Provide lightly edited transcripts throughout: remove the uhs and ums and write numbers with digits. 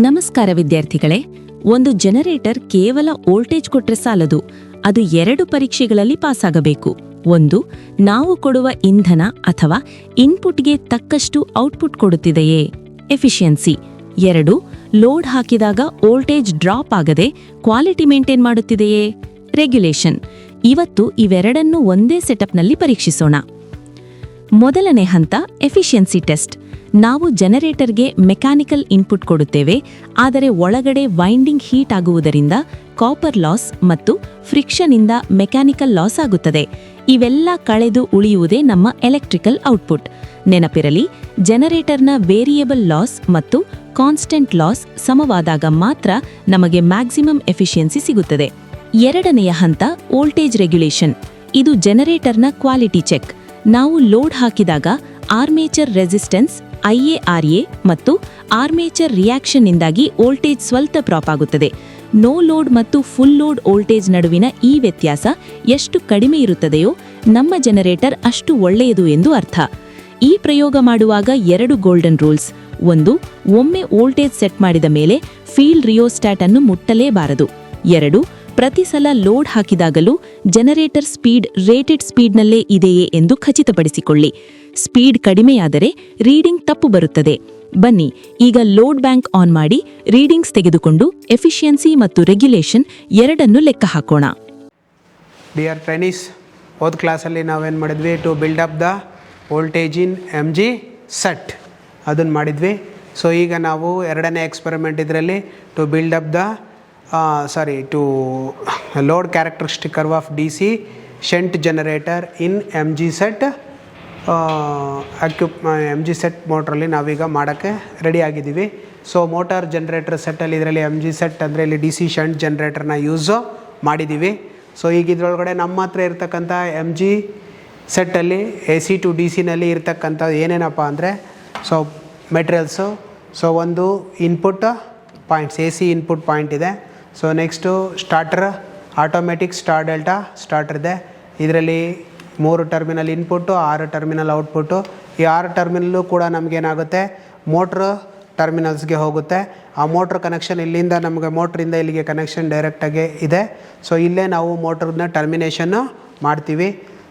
ನಮಸ್ಕಾರ ವಿದ್ಯಾರ್ಥಿಗಳೇ. ಒಂದು ಜನರೇಟರ್ ಕೇವಲ ವೋಲ್ಟೇಜ್ ಕೊಟ್ರೆ ಸಾಲದು, ಅದು 2 ಪರೀಕ್ಷೆಗಳಲ್ಲಿ ಪಾಸಾಗಬೇಕು. 1. ನಾವು ಕೊಡುವ ಇಂಧನ ಅಥವಾ ಇನ್ಪುಟ್ಗೆ ತಕ್ಕಷ್ಟು ಔಟ್ಪುಟ್ ಕೊಡುತ್ತಿದೆಯೇ, ಎಫಿಷಿಯನ್ಸಿ. 2. ಲೋಡ್ ಹಾಕಿದಾಗ ವೋಲ್ಟೇಜ್ ಡ್ರಾಪ್ ಆಗದೆ ಕ್ವಾಲಿಟಿ ಮೇಂಟೈನ್ ಮಾಡುತ್ತಿದೆಯೇ, ರೆಗ್ಯುಲೇಷನ್. ಇವತ್ತು ಇವೆರಡನ್ನೂ ಒಂದೇ ಸೆಟಪ್ನಲ್ಲಿ ಪರೀಕ್ಷಿಸೋಣ. ಮೊದಲನೇ ಹಂತ ಎಫಿಷಿಯನ್ಸಿ ಟೆಸ್ಟ್. ನಾವು ಜನರೇಟರ್ಗೆ ಮೆಕ್ಯಾನಿಕಲ್ ಇನ್ಪುಟ್ ಕೊಡುತ್ತೇವೆ, ಆದರೆ ಒಳಗಡೆ ವೈಂಡಿಂಗ್ ಹೀಟ್ ಆಗುವುದರಿಂದ ಕಾಪರ್ ಲಾಸ್ ಮತ್ತು ಫ್ರಿಕ್ಷನ್ನಿಂದ ಮೆಕ್ಯಾನಿಕಲ್ ಲಾಸ್ ಆಗುತ್ತದೆ. ಇವೆಲ್ಲ ಕಳೆದು ಉಳಿಯುವುದೇ ನಮ್ಮ ಎಲೆಕ್ಟ್ರಿಕಲ್ ಔಟ್ಪುಟ್. ನೆನಪಿರಲಿ, ಜನರೇಟರ್ನ ವೇರಿಯೇಬಲ್ ಲಾಸ್ ಮತ್ತು ಕಾನ್ಸ್ಟೆಂಟ್ ಲಾಸ್ ಸಮವಾದಾಗ ಮಾತ್ರ ನಮಗೆ ಮ್ಯಾಕ್ಸಿಮಮ್ ಎಫಿಷಿಯನ್ಸಿ ಸಿಗುತ್ತದೆ. ಎರಡನೆಯ ಹಂತ ವೋಲ್ಟೇಜ್ ರೆಗ್ಯುಲೇಷನ್. ಇದು ಜನರೇಟರ್ನ ಕ್ವಾಲಿಟಿ ಚೆಕ್. ನಾವು ಲೋಡ್ ಹಾಕಿದಾಗ ಆರ್ಮೇಚರ್ ರೆಸಿಸ್ಟೆನ್ಸ್ IARA ಮತ್ತು ಆರ್ಮೇಚರ್ ರಿಯಾಕ್ಷನ್ನಿಂದಾಗಿ ವೋಲ್ಟೇಜ್ ಸ್ವಲ್ಪ ಡ್ರಾಪ್ ಆಗುತ್ತದೆ. ನೋ ಲೋಡ್ ಮತ್ತು ಫುಲ್ ಲೋಡ್ ವೋಲ್ಟೇಜ್ ನಡುವಿನ ಈ ವ್ಯತ್ಯಾಸ ಎಷ್ಟು ಕಡಿಮೆ ಇರುತ್ತದೆಯೋ ನಮ್ಮ ಜನರೇಟರ್ ಅಷ್ಟು ಒಳ್ಳೆಯದು ಎಂದು ಅರ್ಥ. ಈ ಪ್ರಯೋಗ ಮಾಡುವಾಗ 2 ಗೋಲ್ಡನ್ ರೂಲ್ಸ್. 1. ಒಮ್ಮೆ ವೋಲ್ಟೇಜ್ ಸೆಟ್ ಮಾಡಿದ ಮೇಲೆ ಫೀಲ್ಡ್ ರಿಯೋಸ್ಟ್ಯಾಟ್ ಅನ್ನು ಮುಟ್ಟಲೇಬಾರದು. 2. ಪ್ರತಿ ಸಲ ಲೋಡ್ ಹಾಕಿದಾಗಲೂ ಜನರೇಟರ್ ಸ್ಪೀಡ್ ರೇಟೆಡ್ ಸ್ಪೀಡ್ನಲ್ಲೇ ಇದೆಯೇ ಎಂದು ಖಚಿತಪಡಿಸಿಕೊಳ್ಳಿ. ಸ್ಪೀಡ್ ಕಡಿಮೆಯಾದರೆ ರೀಡಿಂಗ್ ತಪ್ಪು ಬರುತ್ತದೆ. ಬನ್ನಿ ಈಗ ಲೋಡ್ ಬ್ಯಾಂಕ್ ಆನ್ ಮಾಡಿ ರೀಡಿಂಗ್ಸ್ ತೆಗೆದುಕೊಂಡು ಎಫಿಷಿಯನ್ಸಿ ಮತ್ತು ರೆಗ್ಯುಲೇಷನ್ ಎರಡನ್ನೂ ಲೆಕ್ಕ ಹಾಕೋಣ. ಡಿಯರ್ ಟ್ರೈನೀಸ್, ಹೋದ ಕ್ಲಾಸಲ್ಲಿ ನಾವೇನು ಮಾಡಿದ್ವಿ, to build up the voltage in MG set ಅದನ್ನು ಮಾಡಿದ್ವಿ. ಸೊ ಈಗ ನಾವು ಎರಡನೇ ಎಕ್ಸ್ಪೆರಿಮೆಂಟ್ ಇದರಲ್ಲಿ to build up the to load characteristic curve of DC shunt generator in MG set MG set ಮೋಟ್ರಲ್ಲಿ ನಾವೀಗ ಮಾಡೋಕ್ಕೆ ರೆಡಿ ಆಗಿದ್ದೀವಿ. ಸೊ ಮೋಟಾರ್ ಜನರೇಟರ್ ಸೆಟ್ಟಲ್ಲಿ ಇದರಲ್ಲಿ MG ಸೆಟ್ ಅಂದರೆ ಇಲ್ಲಿ DC ಶಂಟ್ ಜನರೇಟರ್ನ ಯೂಸು ಮಾಡಿದ್ದೀವಿ. ಸೊ ಈಗ ಇದರೊಳಗಡೆ ನಮ್ಮ ಹತ್ರ ಇರ್ತಕ್ಕಂಥ MG ಸೆಟ್ಟಲ್ಲಿ AC ಟು DCನಲ್ಲಿ ಇರ್ತಕ್ಕಂಥ ಏನೇನಪ್ಪ ಅಂದರೆ ಸೊ ಮೆಟೀರಿಯಲ್ಸು. ಸೊ ಒಂದು input points, AC input point ಇದೆ. So next starter, automatic star delta starter ಇದೆ. ಇದರಲ್ಲಿ 3 ಟರ್ಮಿನಲ್ ಇನ್ಪುಟ್ಟು, 6 ಟರ್ಮಿನಲ್ ಔಟ್ಪುಟ್ಟು. ಈ 6 ಟರ್ಮಿನಲ್ಲು ಕೂಡ ನಮಗೇನಾಗುತ್ತೆ, ಮೋಟ್ರ್ ಟರ್ಮಿನಲ್ಸ್ಗೆ ಹೋಗುತ್ತೆ. ಆ ಮೋಟ್ರ್ ಕನೆಕ್ಷನ್ ಇಲ್ಲಿಂದ ನಮಗೆ ಮೋಟ್ರಿಂದ ಇಲ್ಲಿಗೆ ಕನೆಕ್ಷನ್ ಡೈರೆಕ್ಟಾಗಿ ಇದೆ. ಸೊ ಇಲ್ಲೇ ನಾವು ಮೋಟ್ರನ್ನ ಟರ್ಮಿನೇಷನ್ನು ಮಾಡ್ತೀವಿ.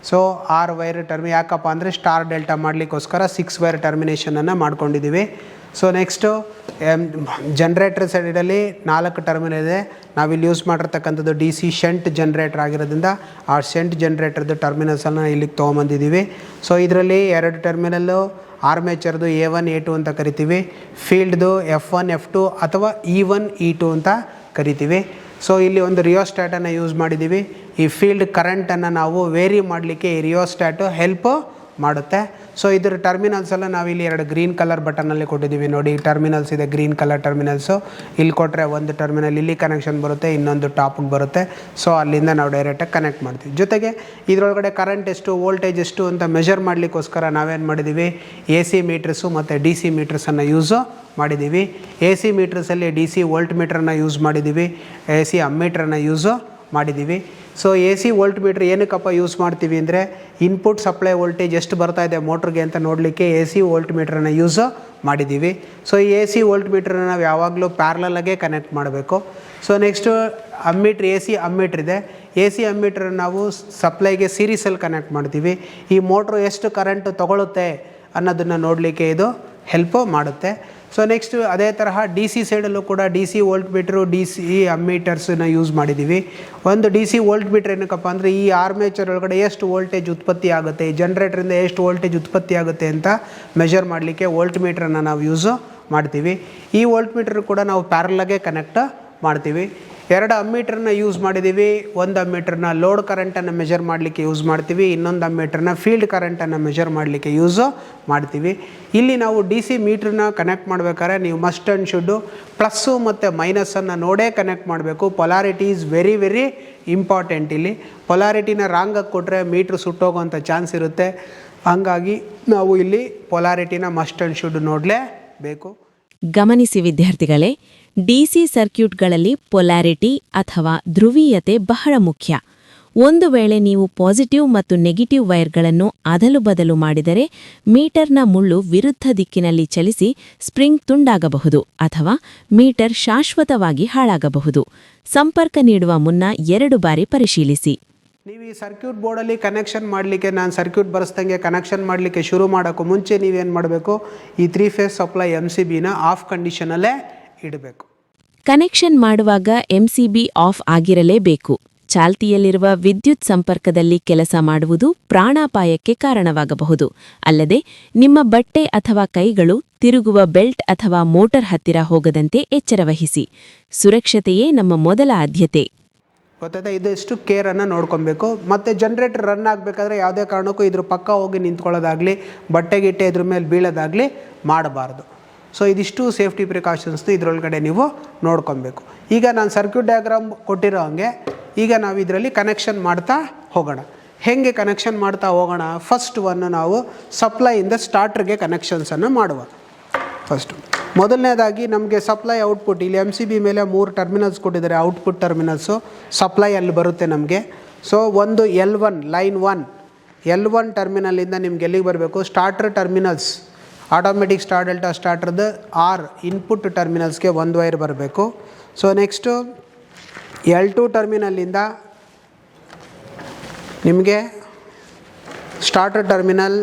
ಸೊ 6 ವೈರ್ ಯಾಕಪ್ಪ ಅಂದರೆ ಸ್ಟಾರ್ ಡೆಲ್ಟಾ ಮಾಡಲಿಕ್ಕೋಸ್ಕರ 6 ವೈರ್ ಟರ್ಮಿನೇಷನನ್ನು ಮಾಡ್ಕೊಂಡಿದ್ದೀವಿ. ಸೊ ನೆಕ್ಸ್ಟು ಜನ್ರೇಟರ್ ಸೈಡಲ್ಲಿ 4 ಟರ್ಮಿನಲ್ ಇದೆ. ನಾವಿಲ್ಲಿ ಯೂಸ್ ಮಾಡಿರ್ತಕ್ಕಂಥದ್ದು DC ಶಂಟ್ ಜನ್ರೇಟರ್ ಆಗಿರೋದ್ರಿಂದ ಆ ಶಂಟ್ ಜನ್ರೇಟರ್ದು ಟರ್ಮಿನಲ್ಸನ್ನು ಇಲ್ಲಿಗೆ ತೊಗೊಂಬಂದಿದ್ದೀವಿ. ಸೊ ಇದರಲ್ಲಿ 2 ಟರ್ಮಿನಲ್ಲು ಆರ್ಮೇಚರ್ದು A1 A2 ಅಂತ ಕರಿತೀವಿ, ಫೀಲ್ಡ್ದು F1 F2 ಅಥವಾ E1 E2 ಅಂತ ಕರಿತೀವಿ. ಸೊ ಇಲ್ಲಿ ಒಂದು ರಿಯೋಸ್ಟ್ಯಾಟನ್ನು ಯೂಸ್ ಮಾಡಿದ್ದೀವಿ. ಈ ಫೀಲ್ಡ್ ಕರೆಂಟನ್ನು ನಾವು ವೇರಿ ಮಾಡಲಿಕ್ಕೆ ಈ ರಿಯೋಸ್ಟ್ಯಾಟು ಹೆಲ್ಪ್ ಮಾಡುತ್ತೆ. ಸೊ ಇದರ ಟರ್ಮಿನಲ್ಸ್ ಎಲ್ಲ ನಾವಿಲ್ಲಿ 2 ಗ್ರೀನ್ ಕಲರ್ ಬಟನಲ್ಲಿ ಕೊಟ್ಟಿದ್ದೀವಿ. ನೋಡಿ, ಟರ್ಮಿನಲ್ಸ್ ಇದೆ, ಗ್ರೀನ್ ಕಲರ್ ಟರ್ಮಿನಲ್ಸು. ಇಲ್ಲಿ ಕೊಟ್ಟರೆ ಒಂದು ಟರ್ಮಿನಲ್ ಇಲ್ಲಿ ಕನೆಕ್ಷನ್ ಬರುತ್ತೆ, ಇನ್ನೊಂದು ಟಾಪಿಗೆ ಬರುತ್ತೆ. ಸೊ ಅಲ್ಲಿಂದ ನಾವು ಡೈರೆಕ್ಟಾಗಿ ಕನೆಕ್ಟ್ ಮಾಡ್ತೀವಿ. ಜೊತೆಗೆ ಇದರೊಳಗಡೆ ಕರೆಂಟ್ ಎಷ್ಟು, ವೋಲ್ಟೇಜ್ ಎಷ್ಟು ಅಂತ ಮೆಷರ್ ಮಾಡಲಿಕ್ಕೋಸ್ಕರ ನಾವೇನು ಮಾಡಿದ್ದೀವಿ, AC ಮೀಟರ್ಸು ಮತ್ತು DC ಮೀಟರ್ಸನ್ನು ಯೂಸು ಮಾಡಿದ್ದೀವಿ. AC ಮೀಟರ್ಸಲ್ಲಿ DC ವೋಲ್ಟ್ ಮೀಟ್ರನ್ನು ಯೂಸ್ ಮಾಡಿದ್ದೀವಿ, AC ಅಮ್ಮೀಟ್ರನ್ನು ಯೂಸು ಮಾಡಿದ್ದೀವಿ. ಸೊ AC ವೋಲ್ಟ್ ಮೀಟ್ರ್ ಏನಕ್ಕಪ್ಪ ಯೂಸ್ ಮಾಡ್ತೀವಿ ಅಂದರೆ ಇನ್ಪುಟ್ ಸಪ್ಲೈ ವೋಲ್ಟೇಜ್ ಎಷ್ಟು ಬರ್ತಾ ಇದೆ ಮೋಟ್ರಿಗೆ ಅಂತ ನೋಡಲಿಕ್ಕೆ AC ವೋಲ್ಟ್ ಮೀಟ್ರನ್ನು ಯೂಸು ಮಾಡಿದ್ದೀವಿ. ಸೊ ಈ AC ವೋಲ್ಟ್ ಮೀಟ್ರನ್ನ ನಾವು ಯಾವಾಗಲೂ ಪ್ಯಾರಲಲ್ಲಾಗೆ ಕನೆಕ್ಟ್ ಮಾಡಬೇಕು. ಸೊ ನೆಕ್ಸ್ಟು ಅಮ್ಮೀಟ್ರ್, AC ಅಮ್ಮೀಟ್ರ್ ಇದೆ. AC ಅಮ್ಮೀಟ್ರನ್ನು ನಾವು ಸಪ್ಲೈಗೆ ಸೀರೀಸಲ್ಲಿ ಕನೆಕ್ಟ್ ಮಾಡ್ತೀವಿ. ಈ ಮೋಟ್ರು ಎಷ್ಟು ಕರೆಂಟು ತೊಗೊಳುತ್ತೆ ಅನ್ನೋದನ್ನು ನೋಡಲಿಕ್ಕೆ ಇದು ಹೆಲ್ಪು ಮಾಡುತ್ತೆ. ಸೊ ನೆಕ್ಸ್ಟು ಅದೇ ತರಹ DC ಸೈಡಲ್ಲೂ ಕೂಡ DC ವೋಲ್ಟ್ ಮೀಟ್ರು, DC ಅಮ್ಮೀಟರ್ಸನ್ನು ಯೂಸ್ ಮಾಡಿದ್ದೀವಿ. ಒಂದು DC ವೋಲ್ಟ್ ಮೀಟ್ರ್ ಏನಕ್ಕಪ್ಪ ಅಂದರೆ ಈ ಆರ್ಮೇಚರ್ ಒಳಗಡೆ ಎಷ್ಟು ವೋಲ್ಟೇಜ್ ಉತ್ಪತ್ತಿ ಆಗುತ್ತೆ, ಈ ಜನ್ರೇಟ್ರಿಂದ ಎಷ್ಟು ವೋಲ್ಟೇಜ್ ಉತ್ಪತ್ತಿ ಆಗುತ್ತೆ ಅಂತ ಮೆಷರ್ ಮಾಡಲಿಕ್ಕೆ ವೋಲ್ಟ್ ಮೀಟ್ರನ್ನು ನಾವು ಯೂಸು ಮಾಡ್ತೀವಿ. ಈ ವೋಲ್ಟ್ ಮೀಟ್ರ್ ಕೂಡ ನಾವು ಪ್ಯಾರಲಾಗೆ ಕನೆಕ್ಟ್ ಮಾಡ್ತೀವಿ. 2 ಅಮ್ಮೀಟ್ರನ್ನ ಯೂಸ್ ಮಾಡಿದ್ದೀವಿ. ಒಂದು ಅಮ್ಮೀಟ್ರನ್ನ ಲೋಡ್ ಕರೆಂಟನ್ನು ಮೆಷರ್ ಮಾಡಲಿಕ್ಕೆ ಯೂಸ್ ಮಾಡ್ತೀವಿ, ಇನ್ನೊಂದು ಅಮ್ಮೀಟ್ರನ್ನ ಫೀಲ್ಡ್ ಕರೆಂಟನ್ನು ಮೆಷರ್ ಮಾಡಲಿಕ್ಕೆ ಯೂಸು ಮಾಡ್ತೀವಿ. ಇಲ್ಲಿ ನಾವು DC ಮೀಟ್ರನ್ನ ಕನೆಕ್ಟ್ ಮಾಡಬೇಕಾದ್ರೆ ನೀವು ಮಸ್ಟ್ ಆ್ಯಂಡ್ ಶುಡ್ಡು ಪ್ಲಸ್ಸು ಮತ್ತು ಮೈನಸನ್ನು ನೋಡೇ ಕನೆಕ್ಟ್ ಮಾಡಬೇಕು. Polarity is very very important. ಇಲ್ಲಿ ಪೊಲಾರಿಟಿನ ರಾಂಗಾಗಿ ಕೊಟ್ಟರೆ ಮೀಟ್ರ್ ಸುಟ್ಟೋಗೋಂಥ ಚಾನ್ಸ್ ಇರುತ್ತೆ. ಹಾಗಾಗಿ ನಾವು ಇಲ್ಲಿ ಪೊಲಾರಿಟಿನ ಮಸ್ಟ್ ಆ್ಯಂಡ್ ಶುಡ್ ನೋಡಲೇಬೇಕು. ಗಮನಿಸಿ ವಿದ್ಯಾರ್ಥಿಗಳೇ, DC ಸರ್ಕ್ಯೂಟ್ಗಳಲ್ಲಿ ಪೊಲಾರಿಟಿ ಅಥವಾ ಧ್ರುವೀಯತೆ ಬಹಳ ಮುಖ್ಯ. ಒಂದು ವೇಳೆ ನೀವು ಪಾಸಿಟಿವ್ ಮತ್ತು ನೆಗೆಟಿವ್ ವೈರ್ಗಳನ್ನು ಅದಲು ಬದಲು ಮಾಡಿದರೆ ಮೀಟರ್ನ ಮುಳ್ಳು ವಿರುದ್ಧ ದಿಕ್ಕಿನಲ್ಲಿ ಚಲಿಸಿ ಸ್ಪ್ರಿಂಗ್ ತುಂಡಾಗಬಹುದು ಅಥವಾ ಮೀಟರ್ ಶಾಶ್ವತವಾಗಿ ಹಾಳಾಗಬಹುದು. ಸಂಪರ್ಕ ನೀಡುವ ಮುನ್ನ 2 ಬಾರಿ ಪರಿಶೀಲಿಸಿ. ನೀವು ಈ ಸರ್ಕ್ಯೂಟ್ ಬೋರ್ಡಲ್ಲಿ ಕನೆಕ್ಷನ್ ಮಾಡಲಿಕ್ಕೆ, ನಾನು ಸರ್ಕ್ಯೂಟ್ ಬರೆಸ್ದಂಗೆ ಕನೆಕ್ಷನ್ ಮಾಡಲಿಕ್ಕೆ ಶುರು ಮಾಡೋಕ್ಕೂ ಮುಂಚೆ ನೀವೇನು ಮಾಡಬೇಕು, ಈ 3 ಫೇಸ್ ಸಪ್ಲೈ MCBನ ಆಫ್ ಕಂಡೀಷನಲ್ಲೇ ಇಡಬೇಕು. ಕನೆಕ್ಷನ್ ಮಾಡುವಾಗ MCB ಆಫ್ ಆಗಿರಲೇಬೇಕು. ಚಾಲ್ತಿಯಲ್ಲಿರುವ ವಿದ್ಯುತ್ ಸಂಪರ್ಕದಲ್ಲಿ ಕೆಲಸ ಮಾಡುವುದು ಪ್ರಾಣಾಪಾಯಕ್ಕೆ ಕಾರಣವಾಗಬಹುದು. ಅಲ್ಲದೆ ನಿಮ್ಮ ಬಟ್ಟೆ ಅಥವಾ ಕೈಗಳು ತಿರುಗುವ ಬೆಲ್ಟ್ ಅಥವಾ ಮೋಟರ್ ಹತ್ತಿರ ಹೋಗದಂತೆ ಎಚ್ಚರವಹಿಸಿ. ಸುರಕ್ಷತೆಯೇ ನಮ್ಮ ಮೊದಲ ಆದ್ಯತೆ. ಗೊತ್ತಾಯ್ತಾ? ಇದಷ್ಟು ಕೇರನ್ನು ನೋಡ್ಕೊಬೇಕು. ಮತ್ತು ಜನ್ರೇಟರ್ ರನ್ ಆಗಬೇಕಾದ್ರೆ ಯಾವುದೇ ಕಾರಣಕ್ಕೂ ಇದ್ರ ಪಕ್ಕ ಹೋಗಿ ನಿಂತ್ಕೊಳ್ಳೋದಾಗಲಿ, ಬಟ್ಟೆಗಿಟ್ಟೆ ಇದ್ರ ಮೇಲೆ ಬೀಳೋದಾಗಲಿ ಮಾಡಬಾರ್ದು. ಸೊ ಇದಿಷ್ಟು ಸೇಫ್ಟಿ ಪ್ರಿಕಾಷನ್ಸ್ನು ಇದರೊಳಗಡೆ ನೀವು ನೋಡ್ಕೊಬೇಕು. ಈಗ ನಾನು ಸರ್ಕ್ಯೂಟ್ ಡಯಾಗ್ರಾಮ್ ಕೊಟ್ಟಿರೋ ಹಂಗೆ ಈಗ ನಾವು ಇದರಲ್ಲಿ ಕನೆಕ್ಷನ್ ಮಾಡ್ತಾ ಹೋಗೋಣ. ಹೇಗೆ ಕನೆಕ್ಷನ್ ಮಾಡ್ತಾ ಹೋಗೋಣ? ಫಸ್ಟ್ ನಾವು ಸಪ್ಲೈಯಿಂದ ಸ್ಟಾರ್ಟ್ರಿಗೆ ಕನೆಕ್ಷನ್ಸನ್ನು ಮಾಡುವ. ಫಸ್ಟು ಮೊದಲನೇದಾಗಿ ನಮಗೆ ಸಪ್ಲೈ ಔಟ್ಪುಟ್, ಇಲ್ಲಿ MCB ಮೇಲೆ 3 ಟರ್ಮಿನಲ್ಸ್ ಕೊಟ್ಟಿದ್ದಾರೆ. ಔಟ್ಪುಟ್ ಟರ್ಮಿನಲ್ಸು ಸಪ್ಲೈ ಅಲ್ಲಿ ಬರುತ್ತೆ ನಮಗೆ. ಸೊ ಒಂದು L1 ಲೈನ್ 1 L1 ಟರ್ಮಿನಲ್ಲಿಂದ ನಿಮ್ಗೆ ಎಲ್ಲಿಗೆ ಬರಬೇಕು? Starter terminals, automatic star delta ಸ್ಟಾರ್ಟರ್ದು R ಇನ್ಪುಟ್ ಟರ್ಮಿನಲ್ಸ್ಗೆ ಒಂದು ವೈರ್ ಬರಬೇಕು. ಸೊ ನೆಕ್ಸ್ಟು L2 ಟರ್ಮಿನಲ್ಲಿಂದ ನಿಮಗೆ ಸ್ಟಾರ್ಟರ್ ಟರ್ಮಿನಲ್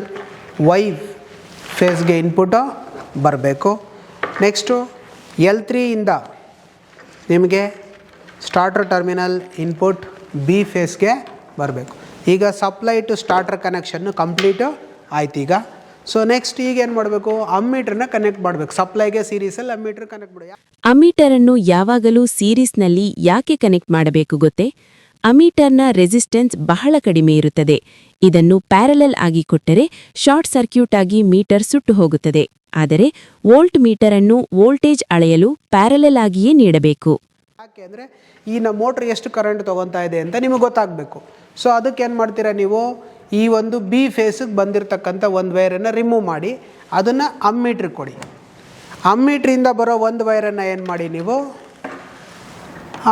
Y ಫೇಸ್ಗೆ ಇನ್ಪುಟ್ಟು ಬರಬೇಕು. ನೆಕ್ಸ್ಟು L3 ಇಂದ ನಿಮಗೆ ಸ್ಟಾರ್ಟರ್ ಟರ್ಮಿನಲ್ ಇನ್ಪುಟ್ B ಫೇಸ್ಗೆ ಬರಬೇಕು. ಈಗ ಸಪ್ಲೈ ಟು ಸ್ಟಾರ್ಟರ್ ಕನೆಕ್ಷನ್ನು ಕಂಪ್ಲೀಟು ಆಯ್ತು. ಈಗ ಸೊ ನೆಕ್ಸ್ಟ್ ಈಗ ಏನು ಮಾಡಬೇಕು? ಅಮ್ಮೀಟ್ರನ್ನ ಕನೆಕ್ಟ್ ಮಾಡಬೇಕು. ಸಪ್ಲೈಗೆ ಸೀರೀಸಲ್ಲಿ ಅಮ್ಮೀಟ್ರ್ ಕನೆಕ್ಟ್ ಮಾಡಿ. ಅಮೀಟರನ್ನು ಯಾವಾಗಲೂ ಸೀರೀಸ್ನಲ್ಲಿ ಯಾಕೆ ಕನೆಕ್ಟ್ ಮಾಡಬೇಕು ಗೊತ್ತೇ? ಅಮೀಟರ್ನ ರೆಸಿಸ್ಟೆನ್ಸ್ ಬಹಳ ಕಡಿಮೆ ಇರುತ್ತದೆ. ಇದನ್ನು ಪ್ಯಾರಲಲ್ ಆಗಿ ಕೊಟ್ಟರೆ ಶಾರ್ಟ್ ಸರ್ಕ್ಯೂಟ್ ಆಗಿ ಮೀಟರ್ ಸುಟ್ಟು ಹೋಗುತ್ತದೆ. ಆದರೆ ವೋಲ್ಟ್ ಮೀಟರ್ ಅನ್ನು ವೋಲ್ಟೇಜ್ ಅಳೆಯಲು ಪ್ಯಾರಲಲ್ ಆಗಿಯೇ ನೀಡಬೇಕು. ಯಾಕೆ ಅಂದರೆ ಈ ನಮ್ಮ ಮೋಟ್ರ್ ಎಷ್ಟು ಕರೆಂಟ್ ತೊಗೊತಾ ಇದೆ ಅಂತ ನಿಮಗೆ ಗೊತ್ತಾಗಬೇಕು. ಸೊ ಅದಕ್ಕೆ ಏನು ಮಾಡ್ತೀರಾ ನೀವು? ಈ ಒಂದು B ಫೇಸಿಗೆ ಬಂದಿರತಕ್ಕಂಥ ಒಂದು ವೈರನ್ನು ರಿಮೂವ್ ಮಾಡಿ ಅದನ್ನು ಅಮ್ಮೀಟ್ರಿಗೆ ಕೊಡಿ. ಅಮ್ಮೀಟ್ರಿಂದ ಬರೋ ಒಂದು ವೈರನ್ನು ಏನು ಮಾಡಿ ನೀವು,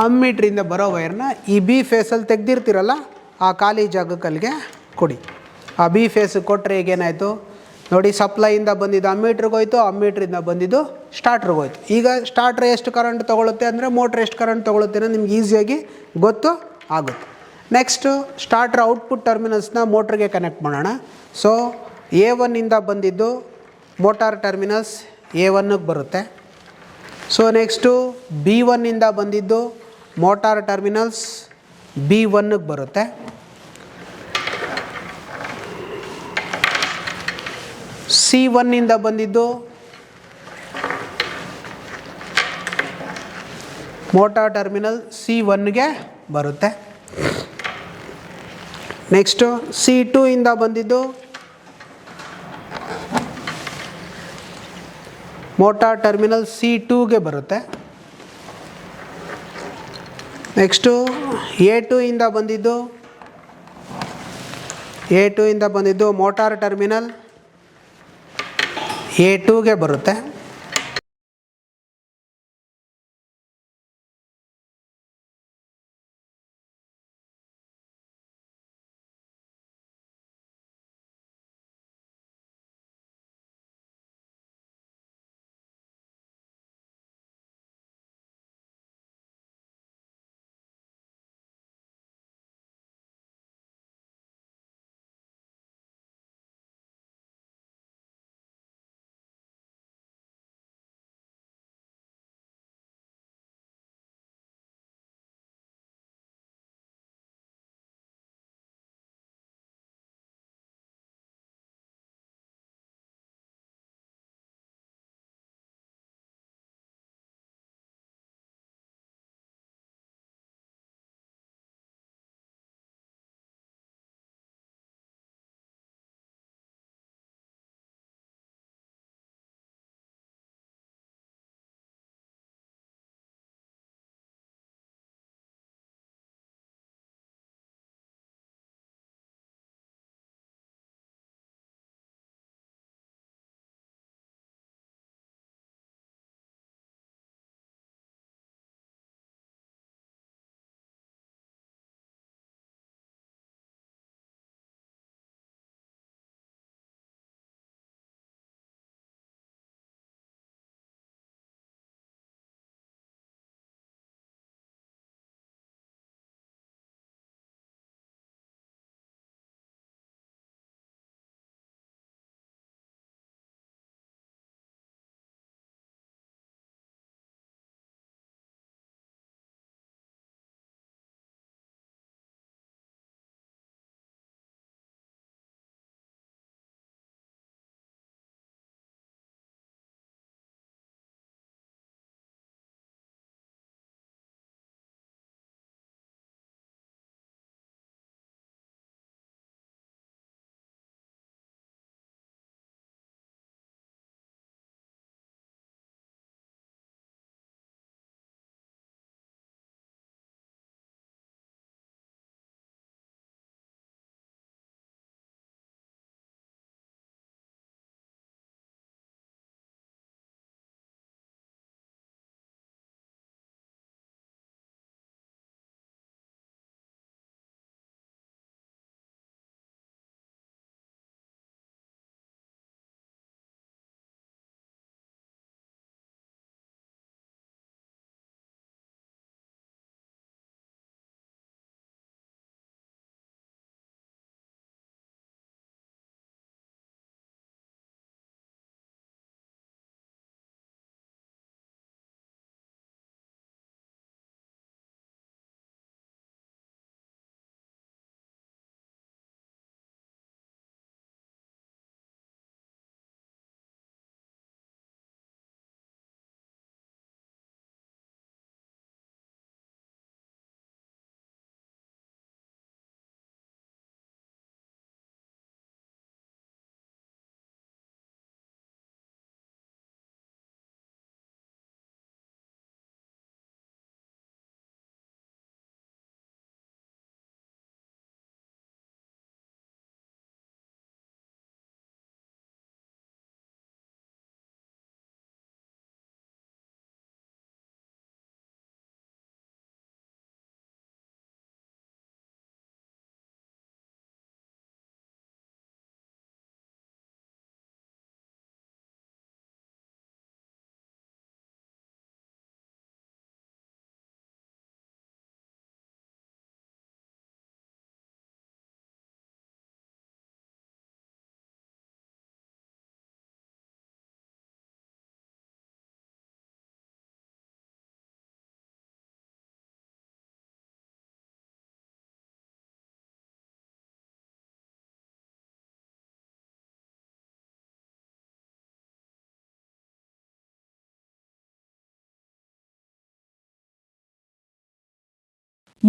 ಅಮ್ಮೀಟ್ರಿಂದ ಬರೋ ವೈರ್ನ ಈ B ಫೇಸಲ್ಲಿ ತೆಗ್ದಿರ್ತೀರಲ್ಲ ಆ ಖಾಲಿ ಜಾಗಕ್ಕಲ್ಲಿಗೆ ಕೊಡಿ. ಆ B ಫೇಸಿಗೆ ಕೊಟ್ಟರೆ ಈಗೇನಾಯಿತು ನೋಡಿ, ಸಪ್ಲೈಯಿಂದ ಬಂದಿದ್ದು ಅಮ್ಮೀಟ್ರಿಗೆ ಹೋಯ್ತು, ಅಮ್ಮೀಟ್ರಿಂದ ಬಂದಿದ್ದು ಸ್ಟಾರ್ಟ್ರಿಗೆ ಹೋಯ್ತು. ಈಗ ಸ್ಟಾರ್ಟ್ರ್ ಎಷ್ಟು ಕರೆಂಟ್ ತೊಗೊಳುತ್ತೆ ಅಂದರೆ ಮೋಟ್ರ್ ಎಷ್ಟು ಕರೆಂಟ್ ತೊಗೊಳುತ್ತೆ ಅನ್ನೋದು ನಿಮ್ಗೆ ಈಸಿಯಾಗಿ ಗೊತ್ತು ಆಗುತ್ತೆ. ನೆಕ್ಸ್ಟು ಸ್ಟಾರ್ಟ್ರ್ ಔಟ್ಪುಟ್ ಟರ್ಮಿನಲ್ಸ್ನ ಮೋಟ್ರಿಗೆ ಕನೆಕ್ಟ್ ಮಾಡೋಣ. ಸೊ A1 ಇಂದ ಬಂದಿದ್ದು ಮೋಟಾರ್ ಟರ್ಮಿನಲ್ಸ್ A1ಗೆ ಬರುತ್ತೆ. ಸೊ ನೆಕ್ಸ್ಟು B1 ಇಂದ ಬಂದಿದ್ದು ಮೋಟಾರ್ ಟರ್ಮಿನಲ್ಸ್ B1ಗೆ ಬರುತ್ತೆ. C1 ಇಂದ ಬಂದಿದ್ದು ಮೋಟಾರ್ ಟರ್ಮಿನಲ್ C1ಗೆ ಬರುತ್ತೆ. ನೆಕ್ಸ್ಟು C2 ಇಂದ ಬಂದಿದ್ದು ಮೋಟಾರ್ ಟರ್ಮಿನಲ್ C2ಗೆ ಬರುತ್ತೆ. ನೆಕ್ಸ್ಟು A2 ಇಂದ ಬಂದಿದ್ದು ಮೋಟಾರ್ ಟರ್ಮಿನಲ್ A2ಗೆ ಬರುತ್ತೆ.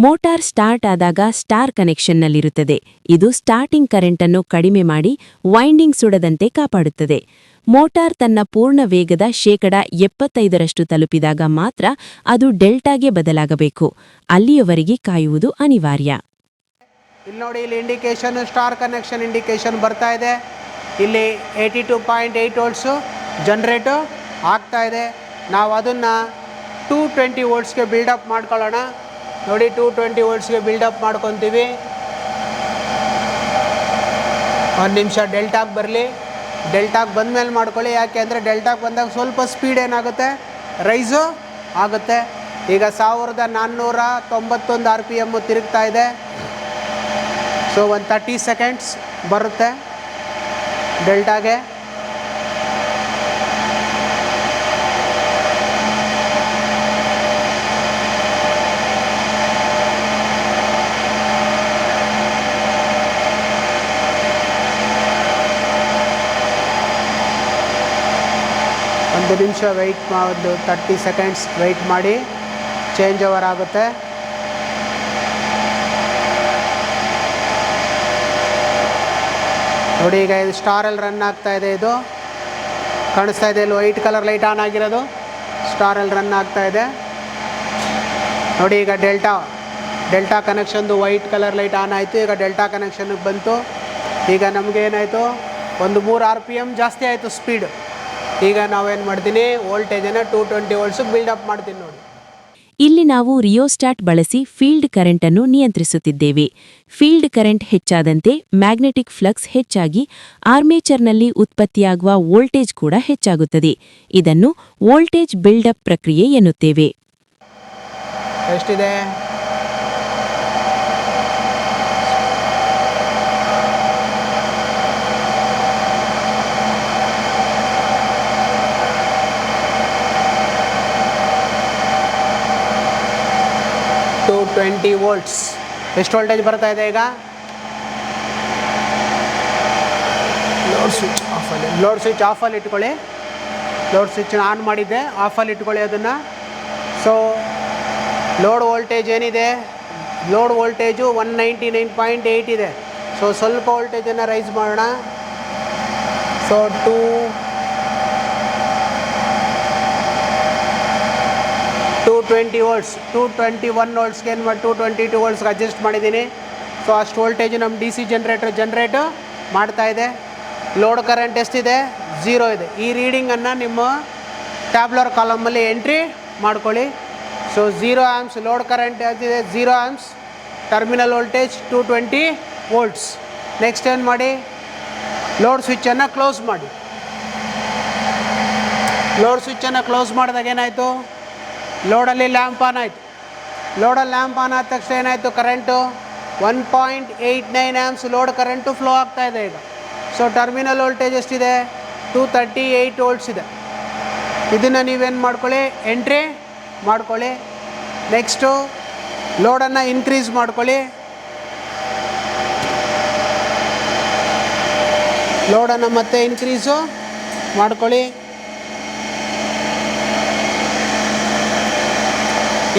ಮೋಟಾರ್ ಸ್ಟಾರ್ಟ್ ಆದಾಗ ಸ್ಟಾರ್ ಕನೆಕ್ಷನ್ನಲ್ಲಿರುತ್ತದೆ. ಇದು ಸ್ಟಾರ್ಟಿಂಗ್ ಕರೆಂಟನ್ನು ಕಡಿಮೆ ಮಾಡಿ ವೈಂಡಿಂಗ್ ಸುಡದಂತೆ ಕಾಪಾಡುತ್ತದೆ. ಮೋಟಾರ್ ತನ್ನ ಪೂರ್ಣ ವೇಗದ 75% ತಲುಪಿದಾಗ ಮಾತ್ರ ಅದು ಡೆಲ್ಟಾಗೆ ಬದಲಾಗಬೇಕು. ಅಲ್ಲಿಯವರೆಗೆ ಕಾಯುವುದು ಅನಿವಾರ್ಯ. ಇಲ್ಲಿ ನೋಡಿ, ಇಲ್ಲಿ ಇಂಡಿಕೇಶನ್ ಸ್ಟಾರ್ ಕನೆಕ್ಷನ್ ಇಂಡಿಕೇಶನ್ ಬರ್ತಾ ಇದೆ. ಇಲ್ಲಿ 82.8 ವೋಲ್ಟ್ಸು ಜನ್ರೇಟು ಆಗ್ತಾ ಇದೆ. ನಾವು ಅದನ್ನು 220 ವೋಲ್ಟ್ಸ್ಗೆ ಬಿಲ್ಡಪ್ ಮಾಡ್ಕೊಳ್ಳೋಣ. ನೋಡಿ, 220 ವೋಲ್ಟ್ಸ್ಗೆ ಬಿಲ್ಡಪ್ ಮಾಡ್ಕೊತೀವಿ. ಒಂದು ನಿಮಿಷ ಡೆಲ್ಟಾಗೆ ಬರಲಿ. ಡೆಲ್ಟಾಗೆ ಬಂದಮೇಲೆ ಮಾಡ್ಕೊಳ್ಳಿ. ಯಾಕೆ ಅಂದರೆ ಡೆಲ್ಟಾಗೆ ಬಂದಾಗ ಸ್ವಲ್ಪ ಸ್ಪೀಡ್ ಏನಾಗುತ್ತೆ, ರೈಸು ಆಗುತ್ತೆ. ಈಗ 1491 RPM ತಿರುಗ್ತಾ ಇದೆ. ಸೊ ಒಂದು 30 ಸೆಕೆಂಡ್ಸ್ ಬರುತ್ತೆ ಡೆಲ್ಟಾಗೆ. ಒಂದು ನಿಮಿಷ ವೆಯ್ಟ್ ಮಾಡಿ, 30 ಸೆಕೆಂಡ್ಸ್ ವೆಯ್ಟ್ ಮಾಡಿ, ಚೇಂಜ್ ಓವರ್ ಆಗುತ್ತೆ. ನೋಡಿ, ಈಗ ಇದು ಸ್ಟಾರಲ್ಲಿ ರನ್ ಆಗ್ತಾ ಇದೆ. ಇದು ಕಾಣಿಸ್ತಾ ಇದೆ, ಇಲ್ಲಿ ವೈಟ್ ಕಲರ್ ಲೈಟ್ ಆನ್ ಆಗಿರೋದು ಸ್ಟಾರಲ್ಲಿ ರನ್ ಆಗ್ತಾ ಇದೆ. ನೋಡಿ, ಈಗ ಡೆಲ್ಟಾ ಕನೆಕ್ಷನ್ದು ವೈಟ್ ಕಲರ್ ಲೈಟ್ ಆನ್ ಆಯಿತು. ಈಗ ಡೆಲ್ಟಾ ಕನೆಕ್ಷನ್ಗೆ ಬಂತು. ಈಗ ನಮಗೆ ಏನಾಯಿತು, ಒಂದು 3 RPM ಜಾಸ್ತಿ ಆಯಿತು ಸ್ಪೀಡ್. ಈಗ ನಾವೇನು ಮಾಡ್ತೀನಿ, ವೋಲ್ಟೇಜನ್ನು 220 ವೋಲ್ಟ್ಸಿಗೆ ಬಿಲ್ಡಪ್ ಮಾಡ್ತೀನಿ. ನೋಡಿ, ಇಲ್ಲಿ ನಾವು ರಿಯೋಸ್ಟಾಟ್ ಬಳಸಿ ಫೀಲ್ಡ್ ಕರೆಂಟ್ ಅನ್ನು ನಿಯಂತ್ರಿಸುತ್ತಿದ್ದೇವೆ. ಫೀಲ್ಡ್ ಕರೆಂಟ್ ಹೆಚ್ಚಾದಂತೆ ಮ್ಯಾಗ್ನೆಟಿಕ್ ಫ್ಲಕ್ಸ್ ಹೆಚ್ಚಾಗಿ ಆರ್ಮೇಚರ್ನಲ್ಲಿ ಉತ್ಪತ್ತಿಯಾಗುವ ವೋಲ್ಟೇಜ್ ಕೂಡ ಹೆಚ್ಚಾಗುತ್ತದೆ. ಇದನ್ನು ವೋಲ್ಟೇಜ್ ಬಿಲ್ಡಪ್ ಪ್ರಕ್ರಿಯೆ ಎನ್ನುತ್ತೇವೆ. ಎಷ್ಟಿದೆ? $20 ವೋಲ್ಟ್ಸ್. ಎಷ್ಟು ವೋಲ್ಟೇಜ್ ಬರ್ತಾ ಇದೆ ಈಗ? ಲೋಡ್ ಸ್ವಿಚ್ ಆಫಲ್ಲಿ ಇಟ್ಕೊಳ್ಳಿ. ಲೋಡ್ ಸ್ವಿಚ್ನ ಆನ್ ಮಾಡಿದ್ದೆ, ಆಫಲ್ಲಿ ಇಟ್ಕೊಳ್ಳಿ ಅದನ್ನು. ಸೊ ಲೋಡ್ ವೋಲ್ಟೇಜ್ ಏನಿದೆ, ಲೋಡ್ ವೋಲ್ಟೇಜು 199.8 ಇದೆ. ಸೊ ಸ್ವಲ್ಪ ವೋಲ್ಟೇಜನ್ನು ರೈಸ್ ಮಾಡೋಣ. ಸೊ 220 ವೋಲ್ಟ್ಸ್, 221 ವೋಲ್ಟ್ಸ್ಗೆ ಏನು ಮಾಡಿ 222 ವೋಲ್ಟ್ಸ್ಗೆ ಅಡ್ಜಸ್ಟ್ ಮಾಡಿದ್ದೀನಿ. ಸೊ ಅಷ್ಟು ವೋಲ್ಟೇಜು ನಮ್ಮ DC ಜನ್ರೇಟು ಮಾಡ್ತಾ ಇದೆ. ಲೋಡ್ ಕರೆಂಟ್ ಎಷ್ಟಿದೆ? 0 ಇದೆ. ಈ ರೀಡಿಂಗನ್ನು ನಿಮ್ಮ ಟ್ಯಾಬ್ಲರ್ ಕಾಲಮಲ್ಲಿ ಎಂಟ್ರಿ ಮಾಡ್ಕೊಳ್ಳಿ. ಸೊ 0 ಆಂಪ್ಸ್ ಲೋಡ್ ಕರೆಂಟ್ ಎಷ್ಟಿದೆ? 0 amps. Terminal voltage 220 volts. Next ಏನು ಮಾಡಿ, ಲೋಡ್ ಸ್ವಿಚ್ಚನ್ನು ಕ್ಲೋಸ್ ಮಾಡಿ. ಲೋಡ್ ಸ್ವಿಚ್ಚನ್ನು ಕ್ಲೋಸ್ ಮಾಡಿದಾಗ ಏನಾಯಿತು, ಲೋಡಲ್ಲಿ ಲ್ಯಾಂಪ್ ಆನ್ ಆಯಿತು. ಲೋಡಲ್ಲಿ ಲ್ಯಾಂಪ್ ಆನ್ ಆದ ತಕ್ಷಣ ಏನಾಯಿತು, current 1.89 amps load current flow ಆಗ್ತಾ ಇದೆ ಈಗ. ಸೊ ಟರ್ಮಿನಲ್ ವೋಲ್ಟೇಜ್ ಎಷ್ಟಿದೆ? 238 ವೋಲ್ಟ್ಸ್ ಇದೆ. ಇದನ್ನು ನೀವೇನು ಮಾಡ್ಕೊಳ್ಳಿ, ಎಂಟ್ರಿ ಮಾಡ್ಕೊಳ್ಳಿ. ನೆಕ್ಸ್ಟು ಲೋಡನ್ನು ಇನ್ಕ್ರೀಸ್ ಮಾಡ್ಕೊಳ್ಳಿ. ಲೋಡನ್ನು ಮತ್ತೆ ಇನ್ಕ್ರೀಸು ಮಾಡ್ಕೊಳ್ಳಿ.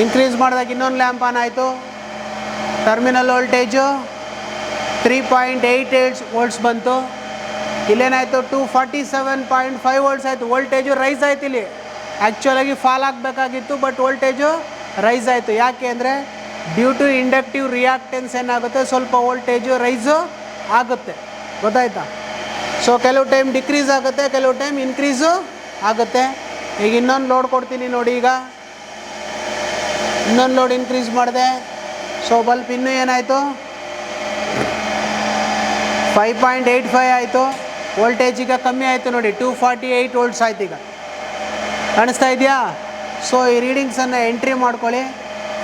ಇನ್ಕ್ರೀಸ್ ಮಾಡಿದಾಗ ಇನ್ನೊಂದು ಲ್ಯಾಂಪ್ ಆನ್ ಆಯಿತು. ಟರ್ಮಿನಲ್ ವೋಲ್ಟೇಜು 3.88 ವೋಲ್ಟ್ಸ್ ಬಂತು. ಇಲ್ಲೇನಾಯಿತು, 247.5 ವೋಲ್ಟ್ಸ್ ಆಯಿತು. ವೋಲ್ಟೇಜು ರೈಸ್ ಆಯಿತು. ಇಲ್ಲಿ ಆ್ಯಕ್ಚುಲಾಗಿ ಫಾಲ್ ಆಗಬೇಕಾಗಿತ್ತು, ಬಟ್ ವೋಲ್ಟೇಜು ರೈಸ್ ಆಯಿತು. ಯಾಕೆ ಅಂದರೆ ಡ್ಯೂ ಟು ಇಂಡಕ್ಟಿವ್ ರಿಯಾಕ್ಟೆನ್ಸ್ ಏನಾಗುತ್ತೆ, ಸ್ವಲ್ಪ ವೋಲ್ಟೇಜು ರೈಸು ಆಗುತ್ತೆ. ಗೊತ್ತಾಯ್ತಾ? ಸೊ ಕೆಲವು ಟೈಮ್ ಡಿಕ್ರೀಸ್ ಆಗುತ್ತೆ, ಕೆಲವು ಟೈಮ್ ಇನ್ಕ್ರೀಸು ಆಗುತ್ತೆ. ಈಗ ಇನ್ನೊಂದು ಲೋಡ್ ಕೊಡ್ತೀನಿ ನೋಡಿ. ಈಗ ಇನ್ನೊಂದು ಲೋಡ್ ಇನ್ಕ್ರೀಸ್ ಮಾಡಿದೆ. ಸೊ ಬಲ್ಪ್ ಇನ್ನೂ ಏನಾಯಿತು, 5.85 ಆಯಿತು. ವೋಲ್ಟೇಜ್ ಈಗ ಕಮ್ಮಿ ಆಯಿತು ನೋಡಿ, 248 ವೋಲ್ಟ್ಸ್ ಆಯ್ತು. ಈಗ ಕಾಣಿಸ್ತಾ ಇದೆಯಾ? ಸೊ ಈ ರೀಡಿಂಗ್ಸನ್ನು ಎಂಟ್ರಿ ಮಾಡ್ಕೊಳ್ಳಿ.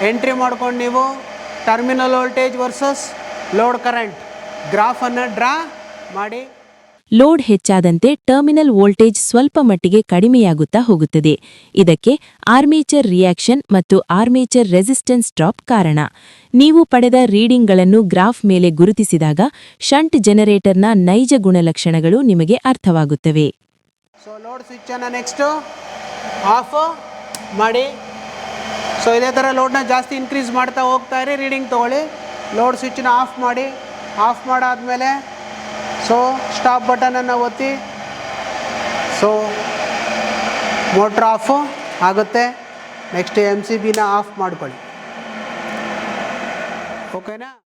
ಎಂಟ್ರಿ ಮಾಡ್ಕೊಂಡು ನೀವು terminal voltage versus load current ಗ್ರಾಫನ್ನು ಡ್ರಾ ಮಾಡಿ. ಲೋಡ್ ಹೆಚ್ಚಾದಂತೆ ಟರ್ಮಿನಲ್ ವೋಲ್ಟೇಜ್ ಸ್ವಲ್ಪ ಮಟ್ಟಿಗೆ ಕಡಿಮೆಯಾಗುತ್ತಾ ಹೋಗುತ್ತದೆ. ಇದಕ್ಕೆ ಆರ್ಮೇಚರ್ ರಿಯಾಕ್ಷನ್ ಮತ್ತು ಆರ್ಮೇಚರ್ ರೆಸಿಸ್ಟೆನ್ಸ್ ಡ್ರಾಪ್ ಕಾರಣ. ನೀವು ಪಡೆದ ರೀಡಿಂಗ್ಗಳನ್ನು ಗ್ರಾಫ್ ಮೇಲೆ ಗುರುತಿಸಿದಾಗ ಶಂಟ್ ಜನರೇಟರ್ನ ನೈಜ ಗುಣಲಕ್ಷಣಗಳು ನಿಮಗೆ ಅರ್ಥವಾಗುತ್ತವೆ. ಸೊ ಲೋಡ್ ಸ್ವಿಚ್ಚನ್ನು ನೆಕ್ಸ್ಟು ಆಫ್ ಮಾಡಿ. ಸೊ ಇದೇ ಥರ ಲೋಡ್ನ ಜಾಸ್ತಿ ಇನ್ಕ್ರೀಸ್ ಮಾಡ್ತಾ ಹೋಗ್ತಾ ಇರಿ, ರೀಡಿಂಗ್ ತೊಗೊಳ್ಳಿ. ಲೋಡ್ ಸ್ವಿಚ್ನ ಆಫ್ ಮಾಡಿ, ಆಫ್ ಮಾಡಾದಮೇಲೆ ಸೊ ಸ್ಟಾಪ್ ಬಟನನ್ನು ಒತ್ತಿ. ಸೊ ಮೋಟ್ರ್ ಆಫು ಆಗುತ್ತೆ. ನೆಕ್ಸ್ಟ್ MCBನ ಆಫ್ ಮಾಡ್ಕೊಳ್ಳಿ. ಓಕೆನಾ?